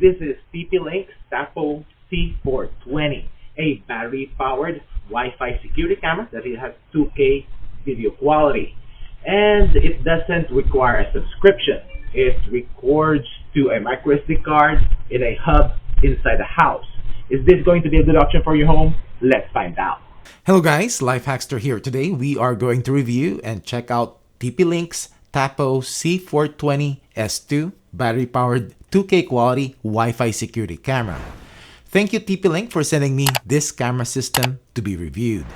This is TP-Link's Tapo C420, a battery-powered Wi-Fi security camera that it has 2K video quality. And it doesn't require a subscription. It records to a microSD card in a hub inside the house. Is this going to be a good option for your home? Let's find out. Hello guys, LifeHackster here. Today we are going to review and check out TP-Link's Tapo C420S2 battery-powered 2K quality Wi-Fi security camera. Thank you TP-Link for sending me this camera system to be reviewed.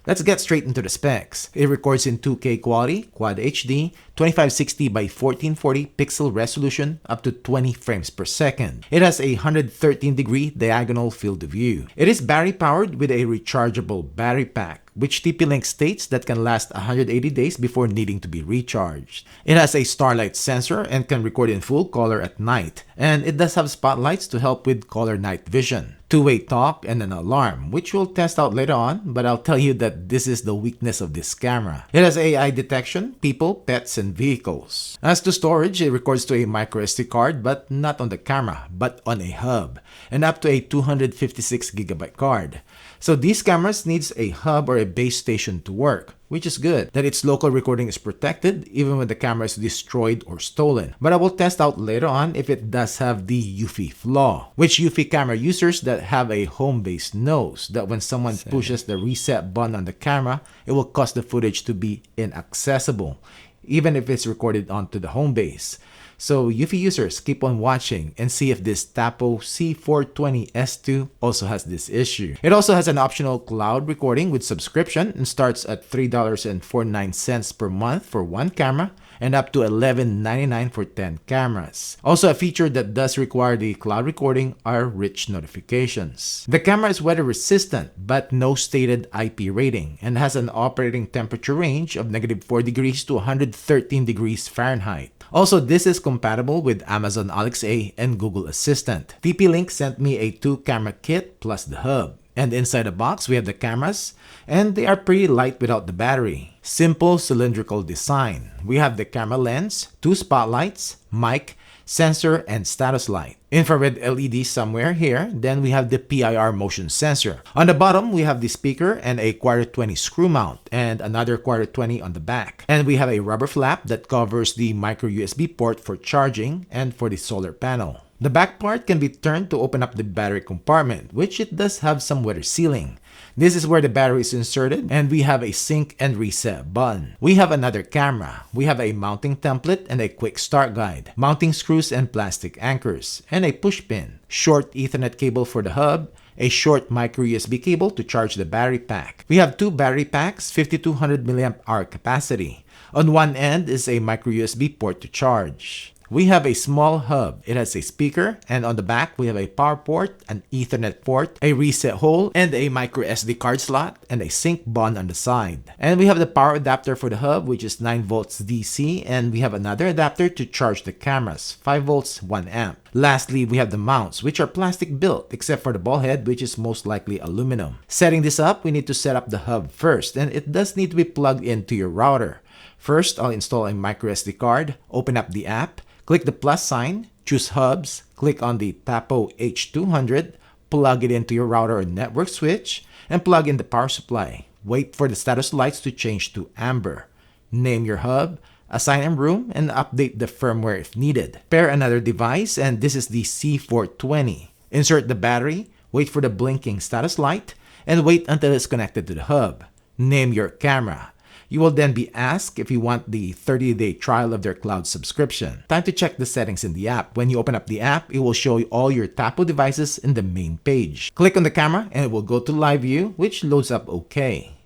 Let's get straight into the specs. It records in 2K quality, Quad HD, 2560 by 1440 pixel resolution up to 20 frames per second. It has a 113-degree diagonal field of view. It is battery powered with a rechargeable battery pack, which TP-Link states that can last 180 days before needing to be recharged. It has a Starlight sensor and can record in full color at night, and it does have spotlights to help with color night vision. Two-way talk and an alarm, which we'll test out later on, but I'll tell you that this is the weakness of this camera. It has AI detection, people, pets, and vehicles. As to storage, it records to a microSD card, but not on the camera, but on a hub, and up to a 256GB card. So these cameras needs a hub or a base station to work, which is good, that its local recording is protected even when the camera is destroyed or stolen. But I will test out later on if it does have the Eufy flaw, which Eufy camera users that have a home base knows that when someone pushes the reset button on the camera, it will cause the footage to be inaccessible, even if it's recorded onto the home base. So Eufy users, keep on watching and see if this Tapo C420S2 also has this issue. It also has an optional cloud recording with subscription and starts at $3.49 per month for one camera and up to $11.99 for 10 cameras. Also, a feature that does require the cloud recording are rich notifications. The camera is weather resistant but no stated IP rating and has an operating temperature range of -4 degrees to 113 degrees Fahrenheit. Also, this is compatible with Amazon Alexa and Google Assistant. TP-Link sent me a 2-camera kit plus the hub. And inside the box, we have the cameras, and they are pretty light without the battery. Simple cylindrical design. We have the camera lens, 2 spotlights, mic, sensor, and status light. Infrared LED somewhere here. Then we have the PIR motion sensor. On the bottom, we have the speaker and a Q20 screw mount and another Q20 on the back. And we have a rubber flap that covers the micro USB port for charging and for the solar panel. The back part can be turned to open up the battery compartment, which it does have some weather sealing. This is where the battery is inserted, and we have a sync and reset button. We have another camera. We have a mounting template and a quick start guide, mounting screws and plastic anchors, and a push pin, short Ethernet cable for the hub, a short micro USB cable to charge the battery pack. We have 2 battery packs, 5200 mAh capacity. On one end is a micro USB port to charge. We have a small hub. It has a speaker, and on the back we have a power port, an Ethernet port, a reset hole, and a micro SD card slot, and a sync button on the side. And we have the power adapter for the hub, which is 9 volts DC, and we have another adapter to charge the cameras, 5 volts, 1 amp. Lastly, we have the mounts, which are plastic built, except for the ball head, which is most likely aluminum. Setting this up, we need to set up the hub first, and it does need to be plugged into your router. First, I'll install a micro SD card, open up the app, click the plus sign, choose hubs, click on the Tapo H200, plug it into your router or network switch, and plug in the power supply. Wait for the status lights to change to amber. Name your hub, assign a room, and update the firmware if needed. Pair another device, and this is the C420. Insert the battery, wait for the blinking status light, and wait until it's connected to the hub. Name your camera. You will then be asked if you want the 30-day trial of their cloud subscription. Time to check the settings in the app. When you open up the app, it will show you all your Tapo devices in the main page. Click on the camera and it will go to live view, which loads up okay.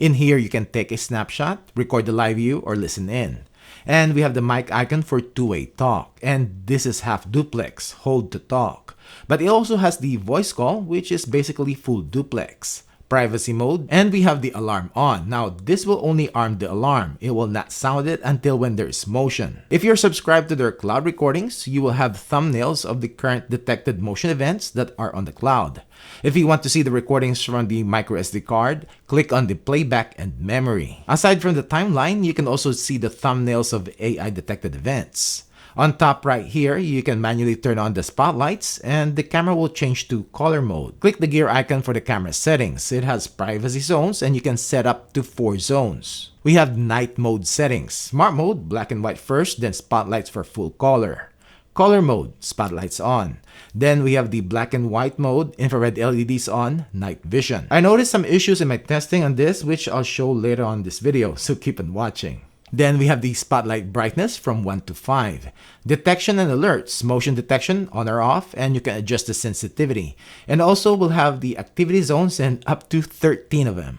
In here, you can take a snapshot, record the live view, or listen in. And we have the mic icon for two-way talk. And this is half duplex, hold to talk. But it also has the voice call, which is basically full duplex. Privacy mode, and we have the alarm on. Now, this will only arm the alarm. It will not sound it until when there is motion. If you're subscribed to their cloud recordings, you will have thumbnails of the current detected motion events that are on the cloud. If you want to see the recordings from the microSD card, click on the playback and memory. Aside from the timeline, you can also see the thumbnails of AI detected events. On top right here, you can manually turn on the spotlights and the camera will change to color mode. Click the gear icon for the camera settings. It has privacy zones and you can set up to 4 zones. We have night mode settings. Smart mode, black and white first, then spotlights for full color. Color mode, spotlights on. Then we have the black and white mode, infrared LEDs on, night vision. I noticed some issues in my testing on this, which I'll show later on this video, so keep on watching. Then we have the spotlight brightness from 1 to 5. Detection and alerts, motion detection on or off, and you can adjust the sensitivity. And also we'll have the activity zones and up to 13 of them.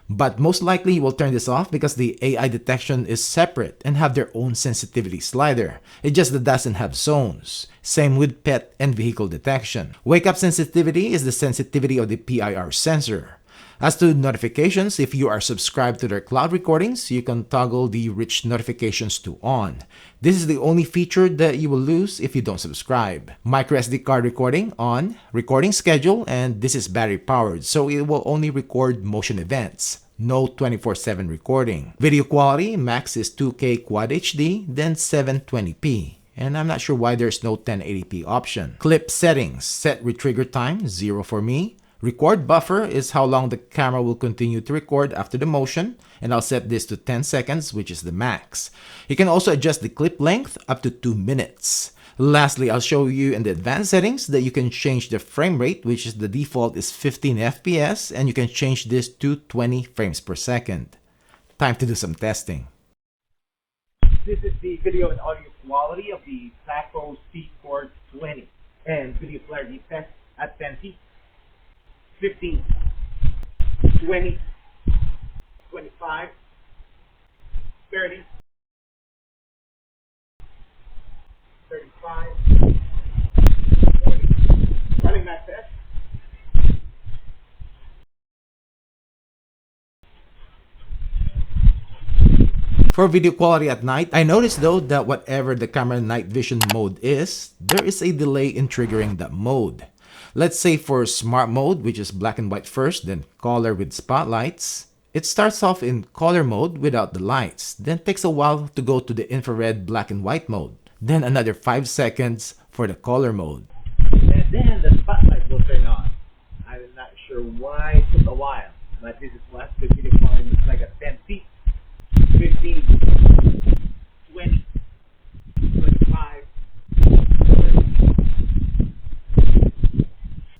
But most likely you will turn this off because the AI detection is separate and have their own sensitivity slider. It just doesn't have zones. Same with pet and vehicle detection. Wake up sensitivity is the sensitivity of the PIR sensor. As to notifications, if you are subscribed to their cloud recordings, you can toggle the rich notifications to on. This is the only feature that you will lose if you don't subscribe. Micro SD card recording on, recording schedule, and this is battery powered, so it will only record motion events. No 24/7 recording. Video quality, max is 2K Quad HD, then 720p. And I'm not sure why there's no 1080p option. Clip settings, set retrigger time, 0 for me. Record buffer is how long the camera will continue to record after the motion, and I'll set this to 10 seconds, which is the max. You can also adjust the clip length up to 2 minutes. Lastly, I'll show you in the advanced settings that you can change the frame rate, which is the default is 15 FPS, and you can change this to 20 frames per second. Time to do some testing. This is the video and audio quality of the Tapo C420 and video clarity test at 10p. 15, 20, 25, 30, 35, 40. Running that test. For video quality at night, I noticed though that whatever the camera night vision mode is, there is a delay in triggering that mode. Let's say for smart mode, which is black and white first, then color with spotlights. It starts off in color mode without the lights, then takes a while to go to the infrared black and white mode, then another 5 seconds for the color mode. And then the spotlight will turn on. I'm not sure why it took a while, but this is what the video quality looks like at 10 feet. 15, 20, 25, 30.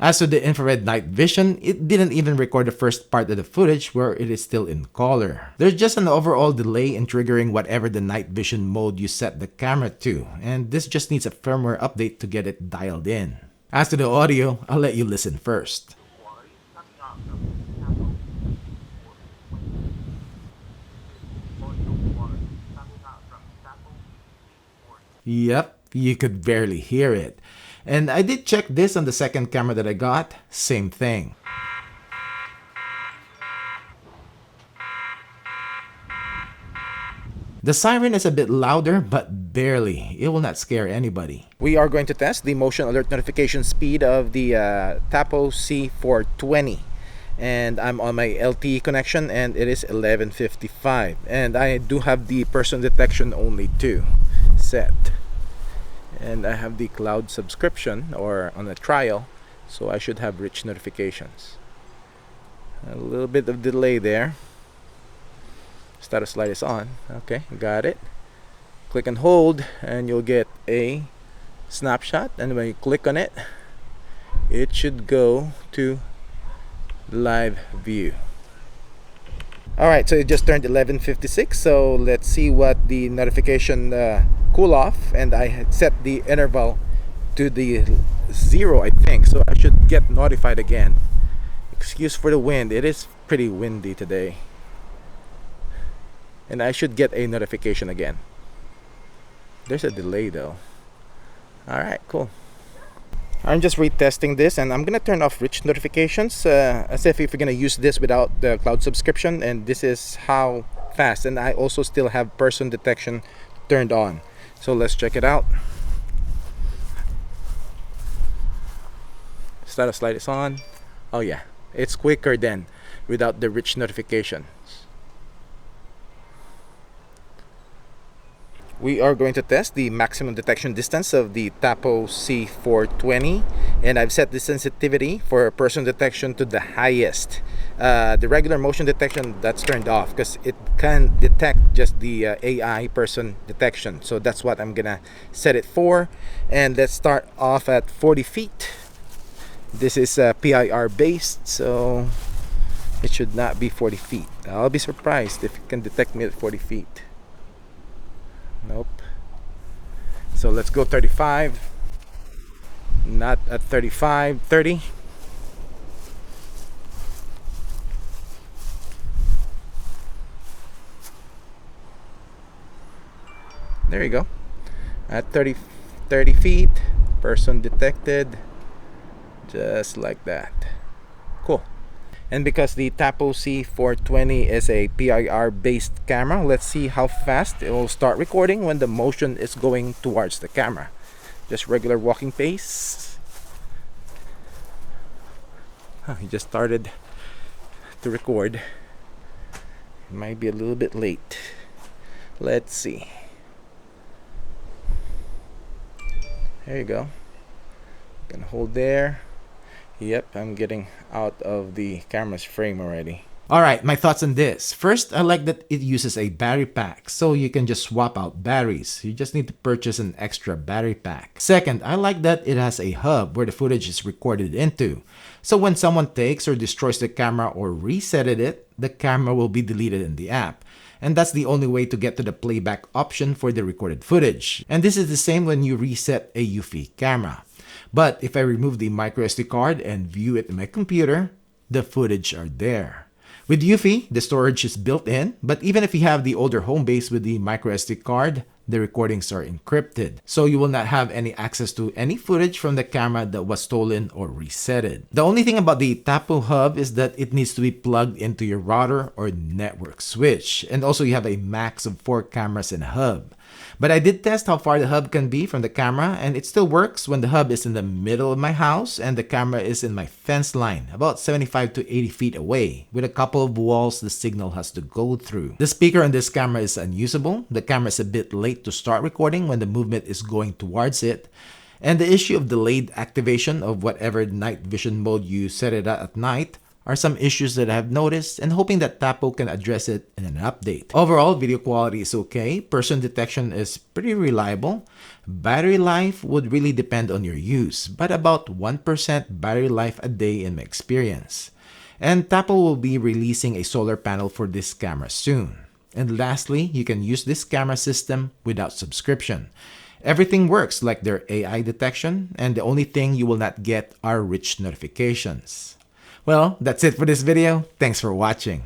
As to the infrared night vision, it didn't even record the first part of the footage where it is still in color. There's just an overall delay in triggering whatever the night vision mode you set the camera to, and this just needs a firmware update to get it dialed in. As to the audio, I'll let you listen first. Yep, you could barely hear it. And I did check this on the second camera that I got, same thing. The siren is a bit louder, but barely. It will not scare anybody. We are going to test the motion alert notification speed of the Tapo C420. And I'm on my LTE connection and it is 1155. And I do have the person detection only 2 set. And I have the cloud subscription or on a trial, so I should have rich notifications. A little bit of delay there. Status light is on. Okay, got it. Click and hold and you'll get a snapshot, and when you click on it, it should go to live view. Alright, so it just turned 11:56, so let's see what the notification cool off, and I had set the interval to the 0, I think, so I should get notified again. Excuse for the wind, it is pretty windy today, and I should get a notification again. There's a delay though. Alright, cool. I'm just retesting this, and I'm gonna turn off rich notifications as if you're gonna use this without the cloud subscription, and this is how fast. And I also still have person detection turned on, so let's check it out. Status light is on. Oh yeah, it's quicker than without the rich notifications. We are going to test the maximum detection distance of the Tapo C420, and I've set the sensitivity for person detection to the highest. The regular motion detection, that's turned off because it can detect just the AI person detection. So that's what I'm gonna set it for. And let's start off at 40 feet. This is PIR based, so it should not be 40 feet. I'll be surprised if it can detect me at 40 feet. Nope. So let's go 35. Not at 35, 30. There you go. At 30 feet, person detected. Just like that. Cool. And because the Tapo C420 is a PIR based camera, let's see how fast it will start recording when the motion is going towards the camera. Just regular walking pace. He just started to record. It might be a little bit late. Let's see. There you go. You can hold there. Yep, I'm getting out of the camera's frame already. Alright, my thoughts on this. First, I like that it uses a battery pack, so you can just swap out batteries. You just need to purchase an extra battery pack. Second, I like that it has a hub where the footage is recorded into. So when someone takes or destroys the camera or resetted it, the camera will be deleted in the app. And that's the only way to get to the playback option for the recorded footage. And this is the same when you reset a Eufy camera. But if I remove the microSD card and view it in my computer, the footage are there. With Eufy, the storage is built in, but even if you have the older home base with the microSD card, the recordings are encrypted. So you will not have any access to any footage from the camera that was stolen or resetted. The only thing about the Tapo hub is that it needs to be plugged into your router or network switch. And also you have a max of 4 cameras in a hub. But I did test how far the hub can be from the camera, and it still works when the hub is in the middle of my house and the camera is in my fence line, about 75 to 80 feet away, with a couple of walls the signal has to go through. The speaker on this camera is unusable. The camera is a bit late to start recording when the movement is going towards it. And the issue of delayed activation of whatever night vision mode you set it at night are some issues that I have noticed and hoping that Tapo can address it in an update. Overall, video quality is okay, person detection is pretty reliable, battery life would really depend on your use, but about 1% battery life a day in my experience. And Tapo will be releasing a solar panel for this camera soon. And lastly, you can use this camera system without subscription. Everything works like their AI detection, and the only thing you will not get are rich notifications. Well, that's it for this video. Thanks for watching.